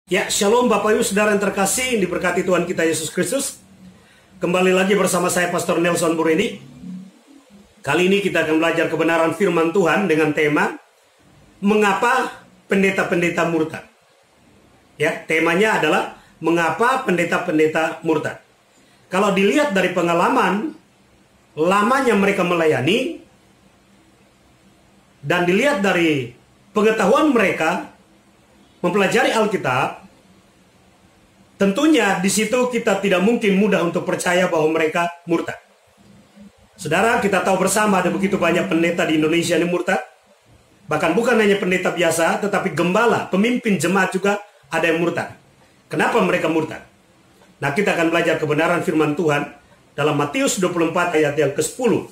Ya, shalom Bapak Ibu Saudara yang terkasih, diberkati Tuhan kita Yesus Kristus. Kembali lagi bersama saya Pastor Nelson Bureni. Kali ini kita akan belajar kebenaran firman Tuhan dengan tema mengapa pendeta-pendeta murtad. Ya, temanya adalah mengapa pendeta-pendeta murtad. Kalau dilihat dari pengalaman lamanya mereka melayani dan dilihat dari pengetahuan mereka mempelajari Alkitab, tentunya di situ kita tidak mungkin mudah untuk percaya bahwa mereka murtad. Saudara, kita tahu bersama ada begitu banyak pendeta di Indonesia yang murtad. Bahkan bukan hanya pendeta biasa, tetapi gembala, pemimpin jemaat juga ada yang murtad. Kenapa mereka murtad? Nah, kita akan belajar kebenaran firman Tuhan dalam Matius 24 ayat yang ke-10.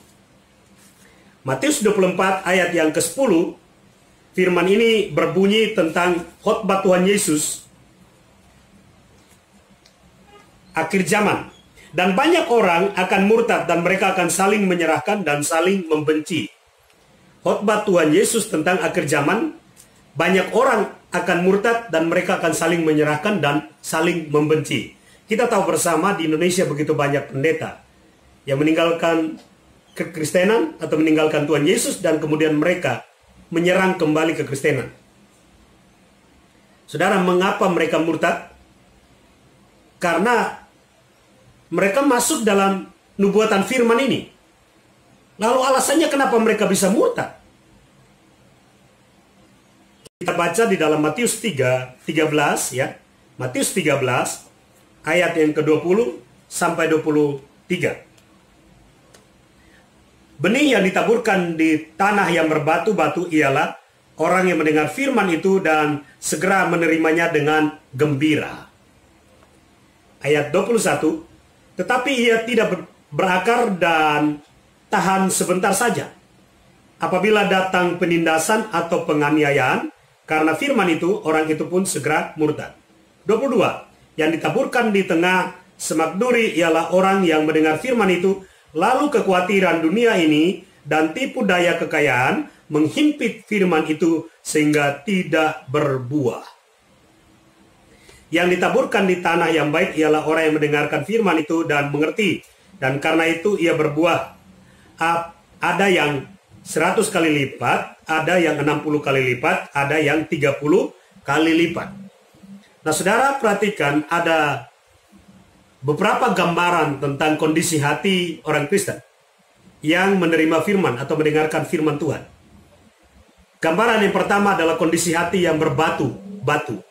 Matius 24 ayat yang ke-10, firman ini berbunyi tentang khotbah Tuhan Yesus akhir zaman. Dan banyak orang akan murtad dan mereka akan saling menyerahkan dan saling membenci. Khotbah Tuhan Yesus tentang akhir zaman, banyak orang akan murtad dan mereka akan saling menyerahkan dan saling membenci. Kita tahu bersama di Indonesia begitu banyak pendeta yang meninggalkan kekristenan atau meninggalkan Tuhan Yesus dan kemudian mereka menyerang kembali kekristenan. Saudara, mengapa mereka murtad? Karena mereka masuk dalam nubuatan firman ini. Lalu alasannya kenapa mereka bisa murtad? Kita baca di dalam Matius 13 ya. Matius 13 ayat yang ke-20 sampai 23. Benih yang ditaburkan di tanah yang berbatu-batu ialah orang yang mendengar firman itu dan segera menerimanya dengan gembira. Ayat 21, tetapi ia tidak berakar dan tahan sebentar saja. Apabila datang penindasan atau penganiayaan, karena firman itu, orang itu pun segera murtad. 22, yang ditaburkan di tengah semak duri ialah orang yang mendengar firman itu, lalu kekhawatiran dunia ini dan tipu daya kekayaan menghimpit firman itu sehingga tidak berbuah. Yang ditaburkan di tanah yang baik ialah orang yang mendengarkan firman itu dan mengerti. Dan karena itu ia berbuah. Ada yang 100 kali lipat, ada yang 60 kali lipat, ada yang 30 kali lipat. Nah, saudara perhatikan ada beberapa gambaran tentang kondisi hati orang Kristen yang menerima firman atau mendengarkan firman Tuhan. Gambaran yang pertama adalah kondisi hati yang berbatu-batu.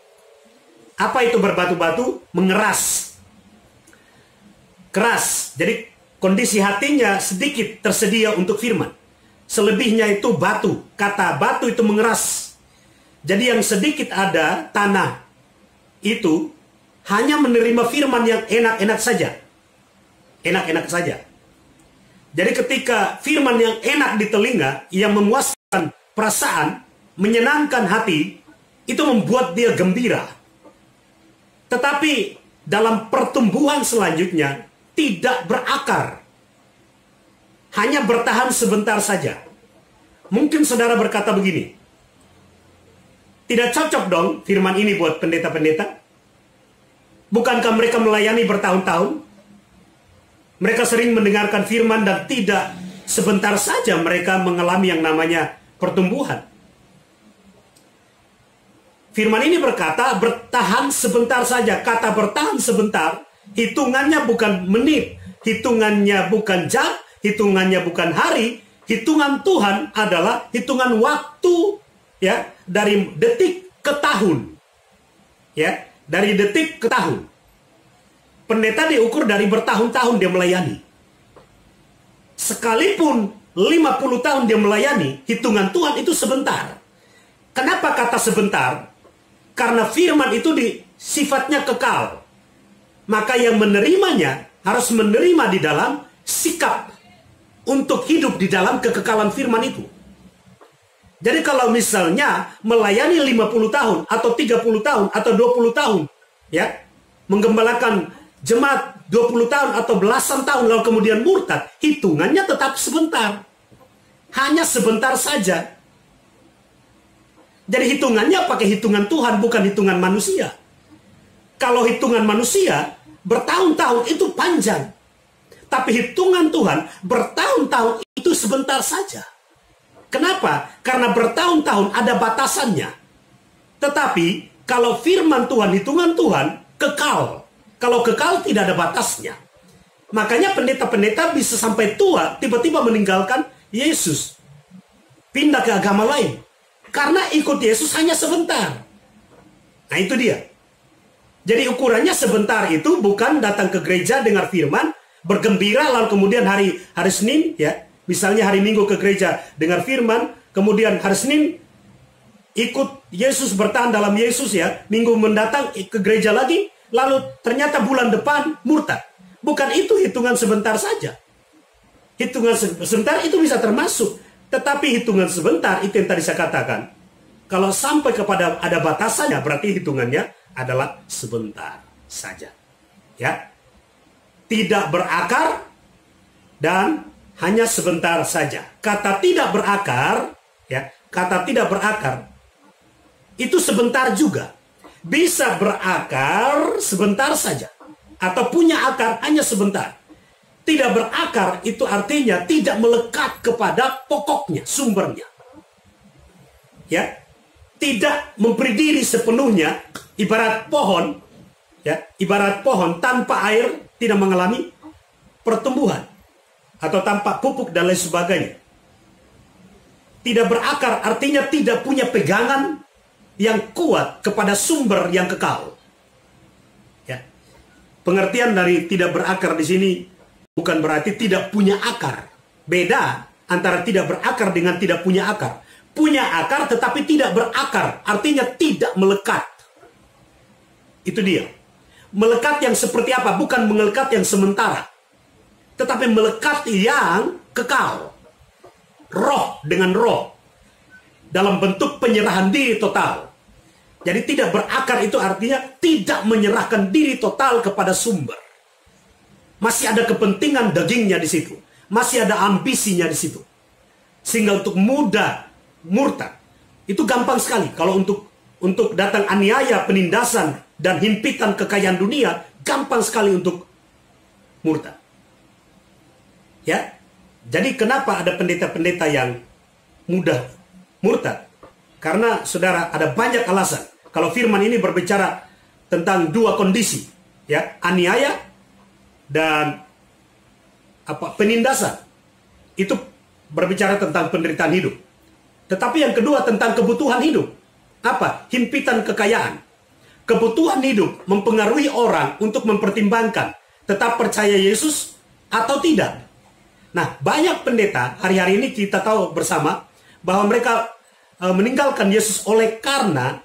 Apa itu berbatu-batu? Mengeras. Keras. Jadi kondisi hatinya sedikit tersedia untuk firman. Selebihnya itu batu. Kata batu itu mengeras. Jadi yang sedikit ada tanah itu hanya menerima firman yang enak-enak saja. Enak-enak saja. Jadi ketika firman yang enak di telinga, yang memuaskan perasaan, menyenangkan hati, itu membuat dia gembira. Tetapi dalam pertumbuhan selanjutnya, tidak berakar. Hanya bertahan sebentar saja. Mungkin saudara berkata begini, tidak cocok dong firman ini buat pendeta-pendeta? Bukankah mereka melayani bertahun-tahun? Mereka sering mendengarkan firman dan tidak sebentar saja mereka mengalami yang namanya pertumbuhan. Firman ini berkata bertahan sebentar saja. Kata bertahan sebentar, hitungannya bukan menit, hitungannya bukan jam, hitungannya bukan hari, hitungan Tuhan adalah hitungan waktu, ya, dari detik ke tahun. Ya. Dari detik ke tahun. Pendeta diukur dari bertahun-tahun dia melayani. Sekalipun 50 tahun dia melayani, hitungan Tuhan itu sebentar. Kenapa kata sebentar? Karena firman itu sifatnya kekal. Maka yang menerimanya harus menerima di dalam sikap untuk hidup di dalam kekekalan firman itu. Jadi kalau misalnya melayani 50 tahun atau 30 tahun atau 20 tahun, ya, menggembalakan jemaat 20 tahun atau belasan tahun lalu kemudian murtad, hitungannya tetap sebentar. Hanya sebentar saja. Jadi hitungannya pakai hitungan Tuhan, bukan hitungan manusia. Kalau hitungan manusia, bertahun-tahun itu panjang. Tapi hitungan Tuhan, bertahun-tahun itu sebentar saja. Kenapa? Karena bertahun-tahun ada batasannya. Tetapi, kalau firman Tuhan, hitungan Tuhan, kekal. Kalau kekal, tidak ada batasnya. Makanya pendeta-pendeta bisa sampai tua, tiba-tiba meninggalkan Yesus. Pindah ke agama lain. Karena ikut Yesus hanya sebentar. Nah, itu dia. Jadi ukurannya sebentar itu bukan datang ke gereja dengar firman, bergembira, lalu kemudian hari Senin, ya, misalnya hari Minggu ke gereja dengar firman, kemudian hari Senin ikut Yesus, bertahan dalam Yesus, ya, Minggu mendatang ke gereja lagi, lalu ternyata bulan depan murtad. Bukan itu hitungan sebentar saja. Hitungan sebentar itu bisa termasuk. Tetapi hitungan sebentar, itu yang tadi saya katakan. Kalau sampai kepada ada batasannya, berarti hitungannya adalah sebentar saja. Ya. Tidak berakar dan hanya sebentar saja. Kata tidak berakar, ya, kata tidak berakar, itu sebentar juga. Bisa berakar sebentar saja. Atau punya akar hanya sebentar. Tidak berakar itu artinya tidak melekat kepada pokoknya, sumbernya. Ya, tidak memberi diri sepenuhnya, ibarat pohon, ya, ibarat pohon tanpa air tidak mengalami pertumbuhan atau tanpa pupuk dan lain sebagainya. Tidak berakar artinya tidak punya pegangan yang kuat kepada sumber yang kekal. Ya. Pengertian dari tidak berakar di sini bukan berarti tidak punya akar. Beda antara tidak berakar dengan tidak punya akar. Punya akar tetapi tidak berakar, artinya tidak melekat. Itu dia. Melekat yang seperti apa? Bukan melekat yang sementara. Tetapi melekat yang kekal. Roh dengan roh. Dalam bentuk penyerahan diri total. Jadi tidak berakar itu artinya tidak menyerahkan diri total kepada sumber. Masih ada kepentingan dagingnya di situ. Masih ada ambisinya di situ. Sehingga untuk mudah murtad itu gampang sekali. Kalau untuk datang aniaya, penindasan dan himpitan kekayaan dunia, gampang sekali untuk murtad. Ya. Jadi kenapa ada pendeta-pendeta yang mudah murtad? Karena saudara, ada banyak alasan. Kalau firman ini berbicara tentang dua kondisi, ya, aniaya dan penindasan. Itu berbicara tentang penderitaan hidup. Tetapi yang kedua tentang kebutuhan hidup. Apa? Himpitan kekayaan. Kebutuhan hidup mempengaruhi orang untuk mempertimbangkan tetap percaya Yesus atau tidak. Nah, banyak pendeta hari-hari ini kita tahu bersama bahwa mereka meninggalkan Yesus oleh karena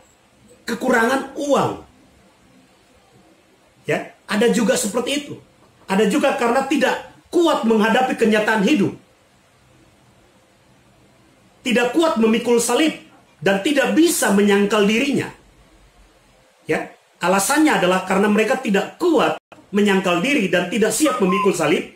kekurangan uang. Ya, ada juga seperti itu. Ada juga karena tidak kuat menghadapi kenyataan hidup. Tidak kuat memikul salib dan tidak bisa menyangkal dirinya. Ya, alasannya adalah karena mereka tidak kuat menyangkal diri dan tidak siap memikul salib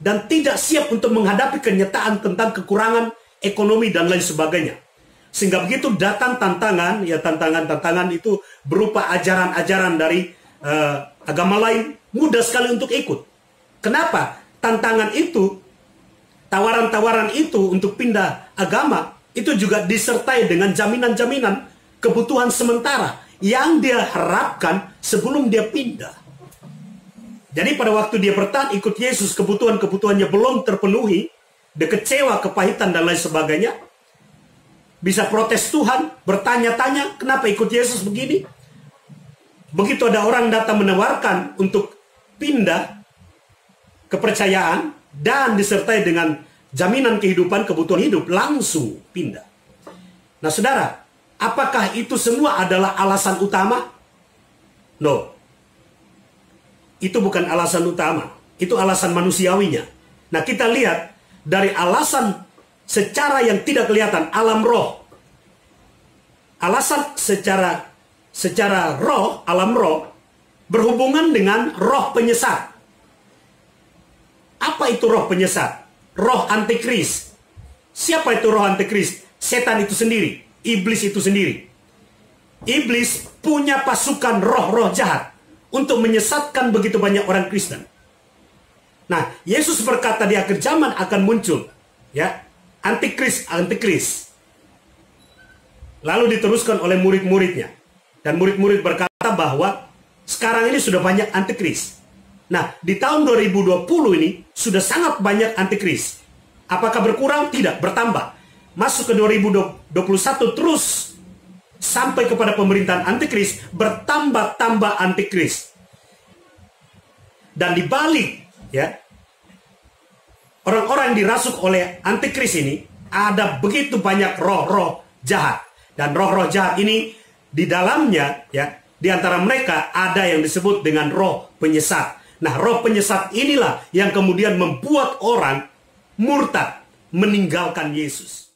dan tidak siap untuk menghadapi kenyataan tentang kekurangan ekonomi dan lain sebagainya. Sehingga begitu datang tantangan, ya tantangan-tantangan itu berupa ajaran-ajaran dari agama lain, mudah sekali untuk ikut. Kenapa? Tantangan itu, tawaran-tawaran itu untuk pindah agama, itu juga disertai dengan jaminan-jaminan kebutuhan sementara yang dia harapkan sebelum dia pindah. Jadi pada waktu dia bertahan ikut Yesus, kebutuhan-kebutuhannya belum terpenuhi, dia kecewa, kepahitan dan lain sebagainya. Bisa protes Tuhan, bertanya-tanya, kenapa ikut Yesus begini? Begitu ada orang datang menawarkan untuk pindah kepercayaan dan disertai dengan jaminan kehidupan, kebutuhan hidup, langsung pindah. Nah saudara, apakah itu semua adalah alasan utama? No. Itu bukan alasan utama. Itu alasan manusiawinya. Nah kita lihat dari alasan secara yang tidak kelihatan, alam roh. Alasan secara roh, alam roh, berhubungan dengan roh penyesat. Apa itu roh penyesat? Roh antikris. Siapa itu roh antikris? Setan itu sendiri. Iblis itu sendiri. Iblis punya pasukan roh-roh jahat. untuk menyesatkan begitu banyak orang Kristen. Nah, Yesus berkata di akhir zaman akan muncul ya antikris. Lalu diteruskan oleh murid-muridnya. Dan murid-murid berkata bahwa sekarang ini sudah banyak antikris. Nah, di tahun 2020 ini sudah sangat banyak antikris. Apakah berkurang? Tidak, bertambah. Masuk ke 2021 terus sampai kepada pemerintahan antikris, bertambah-tambah antikris. Dan dibalik ya, orang-orang yang dirasuk oleh antikris ini, ada begitu banyak roh-roh jahat. Dan roh-roh jahat ini di dalamnya ya, di antara mereka ada yang disebut dengan roh penyesat. Nah, roh penyesat inilah yang kemudian membuat orang murtad, meninggalkan Yesus.